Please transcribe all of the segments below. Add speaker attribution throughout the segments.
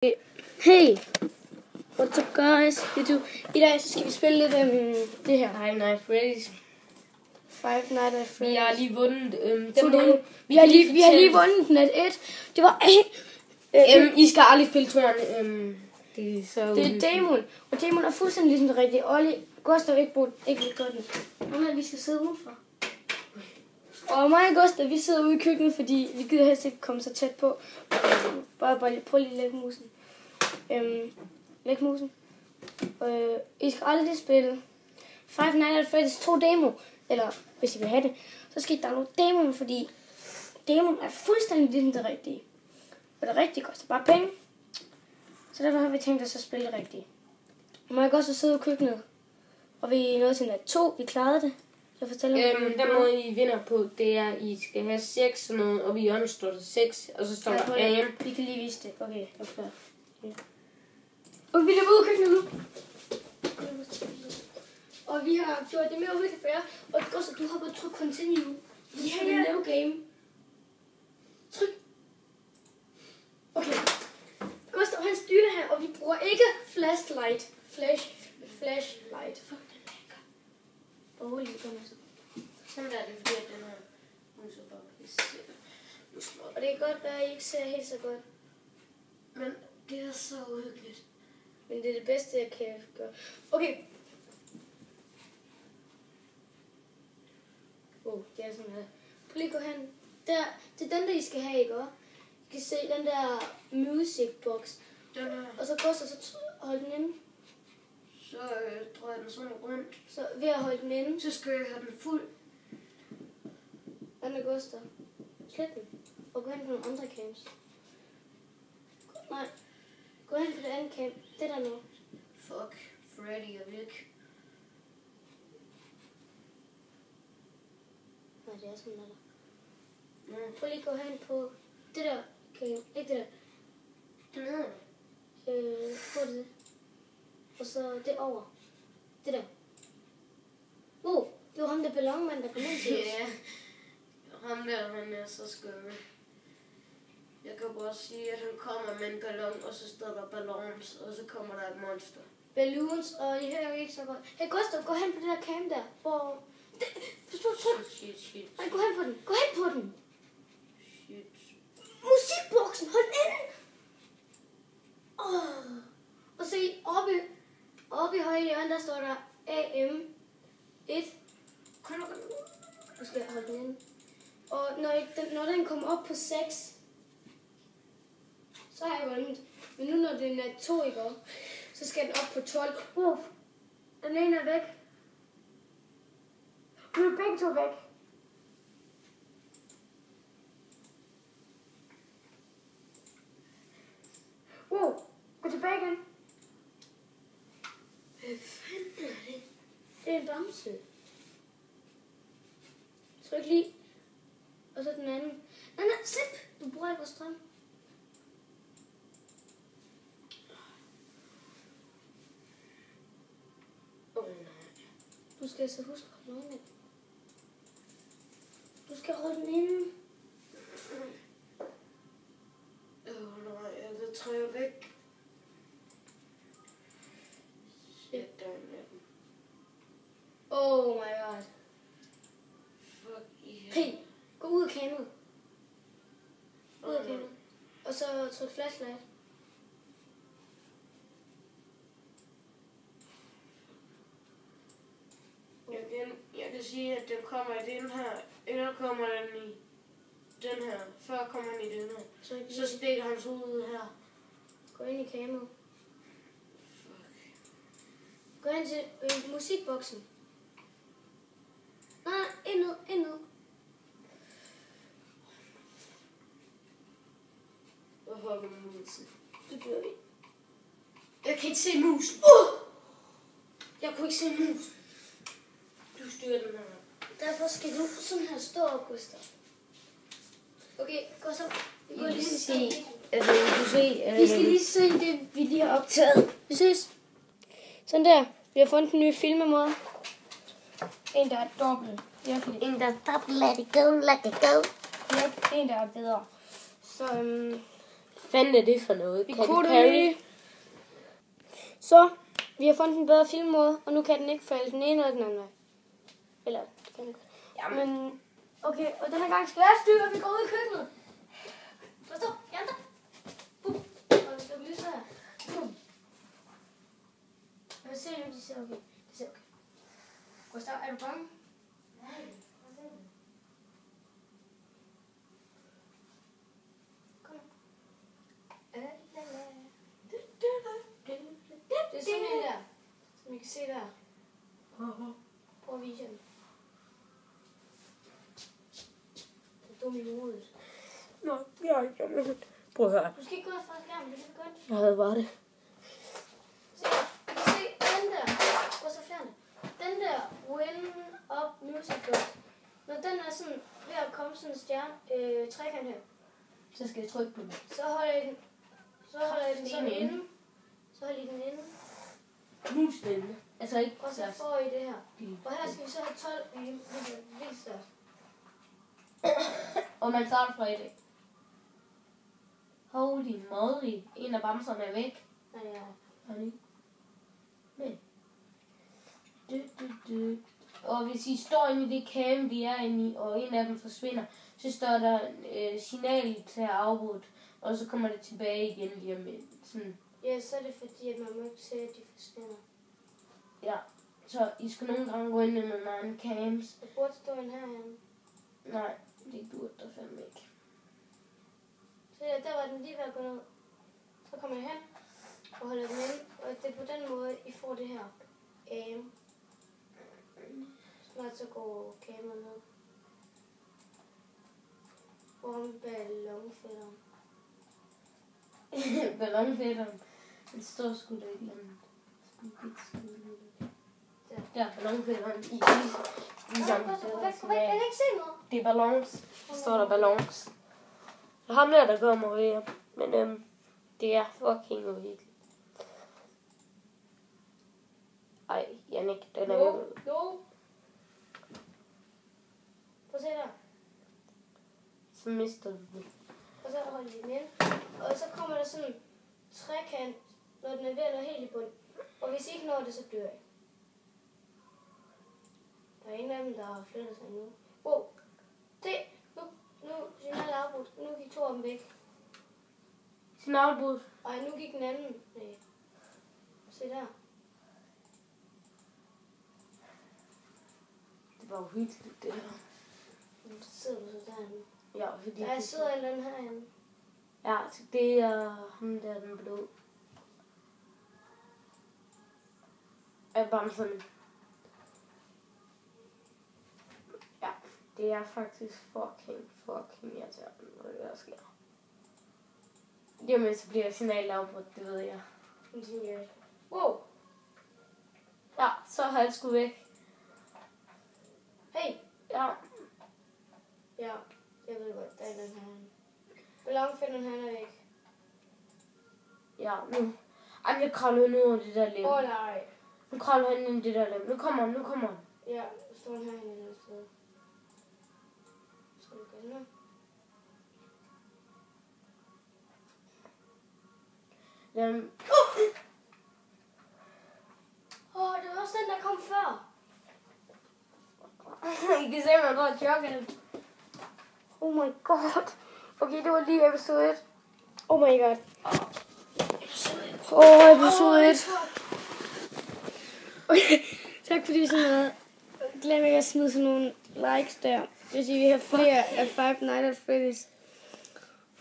Speaker 1: Hey, what's up guys? I dag så skal vi spille lidt det her.
Speaker 2: Five Nights at Freddy's.
Speaker 1: Five Nights at Freddy's.
Speaker 2: Vi har lige vundet
Speaker 1: vi har lige vundet net 1. Det var
Speaker 2: I skal aldrig spille toren. Det er så
Speaker 1: det er Damon. Og Damon er fuldstændig ligesom det rigtige. Olli, Gustav ikke lidt godt. Nu vi skal sidde udenfor. Og mig og Gustav, vi sidder ude i køkkenet, fordi vi gider helst ikke komme så tæt på. Bare prøv lige at lægge musen. Læg musen. I skal aldrig spille Five Nights at Freddy's 2 demo. Eller hvis I vil have det, så skal I downloade demoen, fordi demoen er fuldstændig ligesom det rigtige. Og det rigtige koster bare penge. Så derfor har vi tænkt os at spille det rigtige. Og mig og Gustav sidder ude i køkkenet. Og vi er nået til net 2. Vi klarede det. Jeg fortæller
Speaker 2: den måde I vinder på, det er, at I skal have 6 sådan noget, og vi hjørnet står der 6, og så står der AM.
Speaker 1: Vi kan lige vise det. Okay, jeg er klar. Ja. Og vi løber ud af køkkenet nu. Og vi har gjort det mere uhyggeligt for jer. Og Gustav, du har bare trykt continue. Ja. No game. Tryk. Okay. Gustav, han styrer her, og vi bruger ikke flashlight. Flashlight. Fuck, den lækker. Hvor lige kommer så.
Speaker 2: Sådan der er det, fordi at den her mus er bare pisse.
Speaker 1: Og det kan godt være, at I ikke ser helt så godt.
Speaker 2: Men det er så uhyggeligt.
Speaker 1: Men det er det bedste, jeg kan gøre. Okay. Det er sådan her. Prøv lige at gå hen. Der, det er den der, I skal have, ikke også? I kan se den der music box.
Speaker 2: Den her.
Speaker 1: Og så koster så hold den inde.
Speaker 2: Så tror jeg den sådan rundt.
Speaker 1: Så ved at holde den inde.
Speaker 2: Så skal jeg have den fuld.
Speaker 1: Den er Gustav. Slet den. Og gå hen på nogle andre cams. Nej. Gå hen på det andet cam. Det der nu.
Speaker 2: Fuck. Freddy er væk.
Speaker 1: Nej, det er sådan der. Prøv lige at gå hen på det der cam. Ikke det der.
Speaker 2: Den hedder
Speaker 1: Prøv det. Og så det over. Det der. Det var ham der ballonmand, der kom ind til os.
Speaker 2: Ja. Ham der, han er så skummel. Jeg kan bare sige, at han kommer med en ballon, og så står der ballons, og så kommer der et monster.
Speaker 1: Balloons, og I hører jo ikke så godt. Hey Gustav, gå hen på det der cam der, hvor...
Speaker 2: Shit.
Speaker 1: Nej, gå hen på den. Gå hen på den.
Speaker 2: Shit.
Speaker 1: Musikboksen, hold den inde. Og se, oppe i højre hjørne, der står der AM1. Nu skal jeg holde den inde. Og når den kommer op på 6, så har jeg vundet. Men nu når den er 2 i går, så skal den op på 12. Den ene er væk. Nu er begge to væk. Gå tilbage igen.
Speaker 2: Hvad fanden er det?
Speaker 1: Det er en bamse. Tryk lige. Og så den anden. Nej, slip! Du bruger ikke vores strøm.
Speaker 2: Nej.
Speaker 1: Du skal altså huske at holde øjnene. Du skal holde den inde.
Speaker 2: Nej, det træder væk. Shit, der er den.
Speaker 1: Oh my god.
Speaker 2: Fuck yeah.
Speaker 1: Hey, gå ud af kameraet. Ud af kameraet. Og så tryk flashlight.
Speaker 2: Jeg kan sige, at den kommer i den her, eller kommer den i den her. Før kommer den i den her. Så stikker hans hoved her.
Speaker 1: Gå ind i kameraet.
Speaker 2: Fuck.
Speaker 1: Gå ind til musikboksen. Nej, indad.
Speaker 2: Hvor har du musen?
Speaker 1: Det gør vi.
Speaker 2: Jeg kan ikke se musen. Jeg kunne ikke se musen. Du styrer den her.
Speaker 1: Derfor skal du sådan her stå op, Gustav. Okay, gå så. Vi går lige se. Vi skal lige se det, vi lige har optaget. Vi ses. Sådan der. Vi har fundet en ny filmemåde. En, der er dobbelt.
Speaker 3: En, der er dobbelt. Let it go.
Speaker 1: Ja, en, der er bedre. Så
Speaker 2: fanden er det for noget?
Speaker 1: Vi
Speaker 2: Katy
Speaker 1: kunne det
Speaker 2: Perry?
Speaker 1: lige. Så, vi har fundet en bedre filmmåde, og nu kan den ikke falde den ene eller den anden vej. Eller, det kan den godt.
Speaker 2: Jamen.
Speaker 1: Men, okay, og den her gang skal jeg styre, og vi går ud i køkkenet. Forstå, fjern dig. Og vi skal lyse her. Jeg vil se, om de ser okay. Det ser okay. Gustav, er du bange? Nej, hvad ser du? Kom. Det er sådan en der, som I kan se der. Prøv at vise den. Det er dum i hovedet.
Speaker 2: Nå, jeg har ikke gjort. Prøv at høre.
Speaker 1: Du skal ikke gå fra skærmen, det er godt.
Speaker 2: Hvad var det?
Speaker 1: Se, I kan se den der. Gå så fjern det. Den der Win Up Music Box. Når den er sådan ved at komme sådan en stjerne, trekant her,
Speaker 2: Så skal jeg trykke på den.
Speaker 1: så holder I den, sådan inde. Så holder I den inde.
Speaker 2: Nu spændende. Altså ikke
Speaker 1: Og så får I det her. Og her skal vi så have 12 vildt svært.
Speaker 2: Og man starter fra 1. Holy moly. En af bamserne er væk.
Speaker 1: Nej, ja.
Speaker 2: Honey. Men. Og hvis I står inde i det cam, de er inde i, og en af dem forsvinder, så står der signal til at afbrudt, og så kommer det tilbage igen lige om lidt. Sådan.
Speaker 1: Ja, så er det fordi, at man må ikke se, at de forsvinder.
Speaker 2: Ja, så I skal nogle gange gå ind i nogle andre cams.
Speaker 1: Jeg burde stå en herhjemme.
Speaker 2: Nej, det burde der fandme ikke.
Speaker 1: Så ja, der var den lige ved at gå ned. Så kommer jeg hen og holder den inde, og det er på den måde, I får det her aim. Snart så går kameraet ned. Foran ballonfætteren.
Speaker 2: Ballonfætteren. Den står sgu da ikke andet. Der er ballonfætteren i ligesom.
Speaker 1: Gå væk, jeg kan ikke se noget.
Speaker 2: Det er ballons. Der står der ballons. Og ham der kommer her. Men det er fucking uhyggeligt. Ej, Jannik, den er jo...
Speaker 1: Jo. Prøv at se der.
Speaker 2: Så mister du den.
Speaker 1: Og så holder I den ind. Og så kommer der sådan en trekant, når den er ved at nå helt i bund. Og hvis I ikke når det, så dør I. Der er ingen af dem, der har flyttet sig endnu. Wow. Det. Nu signalet afbrudt. Nu gik 2 af dem væk.
Speaker 2: Signalbrud.
Speaker 1: Og nu gik den anden. Nej. Se der.
Speaker 2: Det var uhyggeligt, det her.
Speaker 1: Nu sidder du så derinde.
Speaker 2: Ja, fordi...
Speaker 1: Der sidder en eller anden herinde.
Speaker 2: Ja, så det er ham der, den blå. Af bamserne. Ja, det er faktisk fucking irriterende, hvad der sker. Lige om lidt, så bliver signalet afbrudt, det ved jeg.
Speaker 1: Wow.
Speaker 2: Ja, så har jeg sgu væk.
Speaker 1: Hey.
Speaker 2: Ja.
Speaker 1: Ja, jeg ved godt, der er den herinde. Ballonfætteren, han er væk.
Speaker 2: Ja, nu. Ej, jeg kravler nu over det der lem.
Speaker 1: Nej.
Speaker 2: Nu kravler han ind i det der lem. Nu kommer han.
Speaker 1: Ja, så står han herinde et eller andet sted. Skal vi gøre det nu? Det var også den, der kom før.
Speaker 2: I kan se, at man går og chokket.
Speaker 1: Oh my god. Okay, det var lige episode 1. Oh my god. Episode 1. Okay, tak fordi I så meget. Glem ikke at smide sådan nogle likes der, hvis I vil have flere af Five Nights at Freddy's.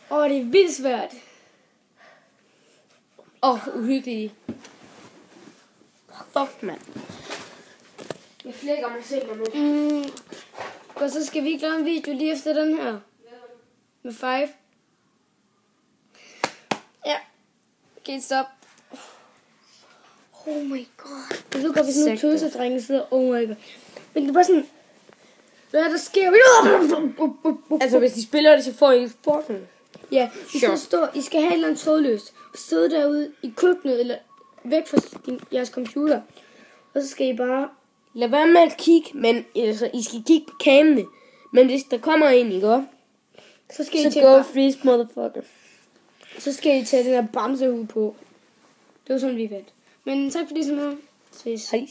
Speaker 1: Det er vildt svært.
Speaker 2: Uhyggeligt. Fuck, mand. Jeg flækker mig selv nu.
Speaker 1: Og så skal vi ikke lave en video lige efter den her. Med Five. Ja. Okay, stop. Oh my god. Og så går vi sådan nogle tøsedrenge sidder. Oh my god. Men det er bare sådan... Hvad er der sker?
Speaker 2: Altså, hvis de spiller det, så får I fucking...
Speaker 1: Ja, I skal have et eller andet trådløst. Sidde derude i køkkenet, eller væk fra jeres computer. Og så skal I bare...
Speaker 2: Lad være med at kigge, men altså, I skal kigge på kamene. Men hvis der kommer en, ikke også?
Speaker 1: Så skal I
Speaker 2: så go freeze, motherfucker.
Speaker 1: Så skal I tage den der bamsehue på. Det var sådan, vi fandt. Men tak fordi I så med. Ses.
Speaker 3: Hej.